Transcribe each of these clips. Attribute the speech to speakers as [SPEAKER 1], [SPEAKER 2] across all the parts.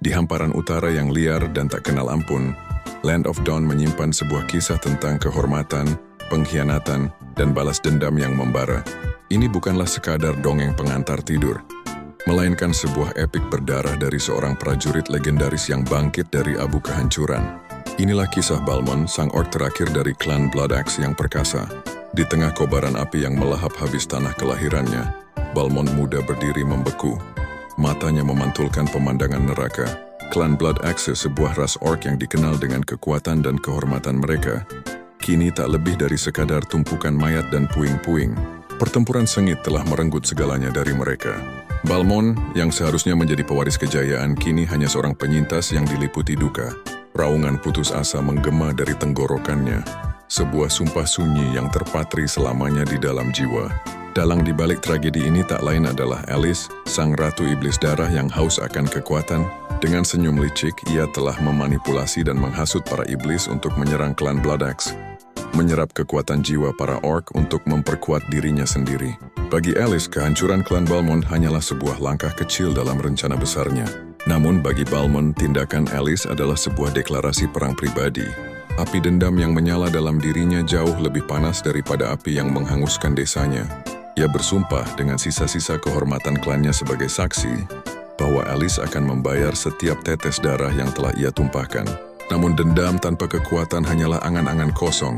[SPEAKER 1] Di hamparan utara yang liar dan tak kenal ampun, Land of Dawn menyimpan sebuah kisah tentang kehormatan, pengkhianatan, dan balas dendam yang membara. Ini bukanlah sekadar dongeng pengantar tidur, melainkan sebuah epik berdarah dari seorang prajurit legendaris yang bangkit dari abu kehancuran. Inilah kisah Balmond, sang orc terakhir dari klan Bloodaxe yang perkasa. Di tengah kobaran api yang melahap habis tanah kelahirannya, Balmond muda berdiri membeku. Matanya memantulkan pemandangan neraka. Klan Bloodaxe, sebuah ras orc yang dikenal dengan kekuatan dan kehormatan mereka, kini tak lebih dari sekadar tumpukan mayat dan puing-puing. Pertempuran sengit telah merenggut segalanya dari mereka. Balmond, yang seharusnya menjadi pewaris kejayaan, kini hanya seorang penyintas yang diliputi duka. Raungan putus asa menggema dari tenggorokannya. Sebuah sumpah sunyi yang terpatri selamanya di dalam jiwa. Dalang di balik tragedi ini tak lain adalah Alice, sang ratu iblis darah yang haus akan kekuatan. Dengan senyum licik, ia telah memanipulasi dan menghasut para iblis untuk menyerang klan Bloodaxe, menyerap kekuatan jiwa para orc untuk memperkuat dirinya sendiri. Bagi Alice, kehancuran klan Balmond hanyalah sebuah langkah kecil dalam rencana besarnya. Namun bagi Balmond, tindakan Alice adalah sebuah deklarasi perang pribadi. Api dendam yang menyala dalam dirinya jauh lebih panas daripada api yang menghanguskan desanya. Ia bersumpah dengan sisa-sisa kehormatan klannya sebagai saksi bahwa Alice akan membayar setiap tetes darah yang telah ia tumpahkan. Namun dendam tanpa kekuatan hanyalah angan-angan kosong.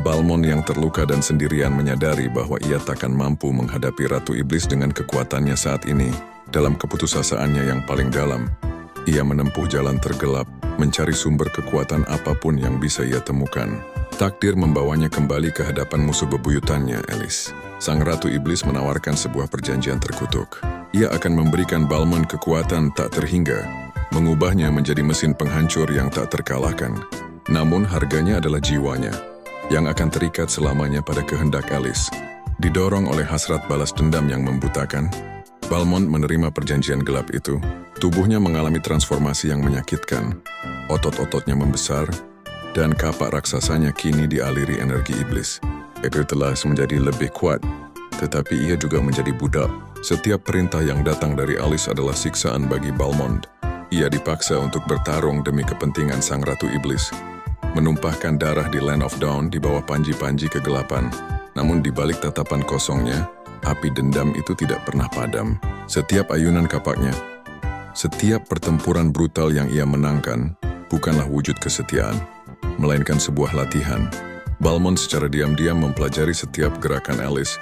[SPEAKER 1] Balmond yang terluka dan sendirian menyadari bahwa ia takkan mampu menghadapi Ratu Iblis dengan kekuatannya saat ini. Dalam keputusasaannya yang paling dalam, ia menempuh jalan tergelap, mencari sumber kekuatan apapun yang bisa ia temukan. Takdir membawanya kembali ke hadapan musuh bebuyutannya, Alice. Sang Ratu Iblis menawarkan sebuah perjanjian terkutuk. Ia akan memberikan Balmond kekuatan tak terhingga, mengubahnya menjadi mesin penghancur yang tak terkalahkan. Namun harganya adalah jiwanya, yang akan terikat selamanya pada kehendak Alice. Didorong oleh hasrat balas dendam yang membutakan, Balmond menerima perjanjian gelap itu. Tubuhnya mengalami transformasi yang menyakitkan. Otot-ototnya membesar, dan kapak raksasanya kini dialiri energi iblis. Epithelas menjadi lebih kuat, tetapi ia juga menjadi budak. Setiap perintah yang datang dari Alice adalah siksaan bagi Balmond. Ia dipaksa untuk bertarung demi kepentingan sang Ratu Iblis, menumpahkan darah di Land of Dawn di bawah panji-panji kegelapan. Namun di balik tatapan kosongnya, api dendam itu tidak pernah padam. Setiap ayunan kapaknya, setiap pertempuran brutal yang ia menangkan, bukanlah wujud kesetiaan, melainkan sebuah latihan. Balmond secara diam-diam mempelajari setiap gerakan Alice,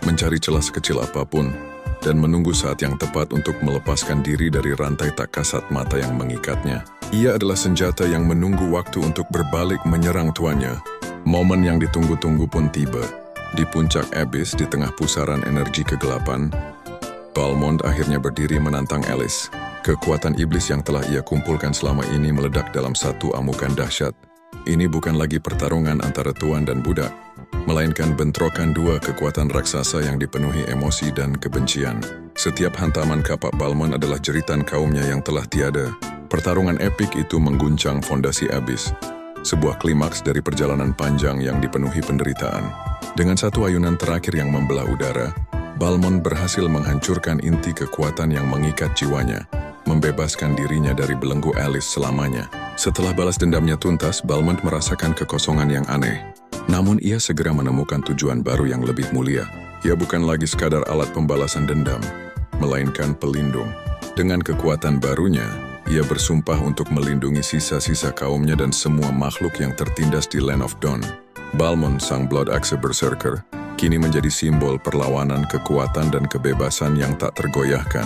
[SPEAKER 1] mencari celah sekecil apapun, dan menunggu saat yang tepat untuk melepaskan diri dari rantai tak kasat mata yang mengikatnya. Ia adalah senjata yang menunggu waktu untuk berbalik menyerang tuannya. Momen yang ditunggu-tunggu pun tiba. Di puncak Abyss, di tengah pusaran energi kegelapan, Balmond akhirnya berdiri menantang Alice. Kekuatan iblis yang telah ia kumpulkan selama ini meledak dalam satu amukan dahsyat. Ini bukan lagi pertarungan antara tuan dan budak, melainkan bentrokan dua kekuatan raksasa yang dipenuhi emosi dan kebencian. Setiap hantaman kapak Balmond adalah jeritan kaumnya yang telah tiada. Pertarungan epik itu mengguncang fondasi Abyss, sebuah klimaks dari perjalanan panjang yang dipenuhi penderitaan. Dengan satu ayunan terakhir yang membelah udara, Balmond berhasil menghancurkan inti kekuatan yang mengikat jiwanya, membebaskan dirinya dari belenggu Alice selamanya. Setelah balas dendamnya tuntas, Balmond merasakan kekosongan yang aneh. Namun ia segera menemukan tujuan baru yang lebih mulia. Ia bukan lagi sekadar alat pembalasan dendam, melainkan pelindung. Dengan kekuatan barunya, ia bersumpah untuk melindungi sisa-sisa kaumnya dan semua makhluk yang tertindas di Land of Dawn. Balmond, sang Bloodaxe Berserker, kini menjadi simbol perlawanan kekuatan dan kebebasan yang tak tergoyahkan.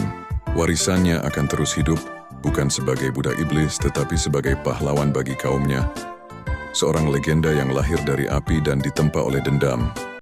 [SPEAKER 1] Warisannya akan terus hidup, bukan sebagai budak iblis, tetapi sebagai pahlawan bagi kaumnya. Seorang legenda yang lahir dari api dan ditempa oleh dendam.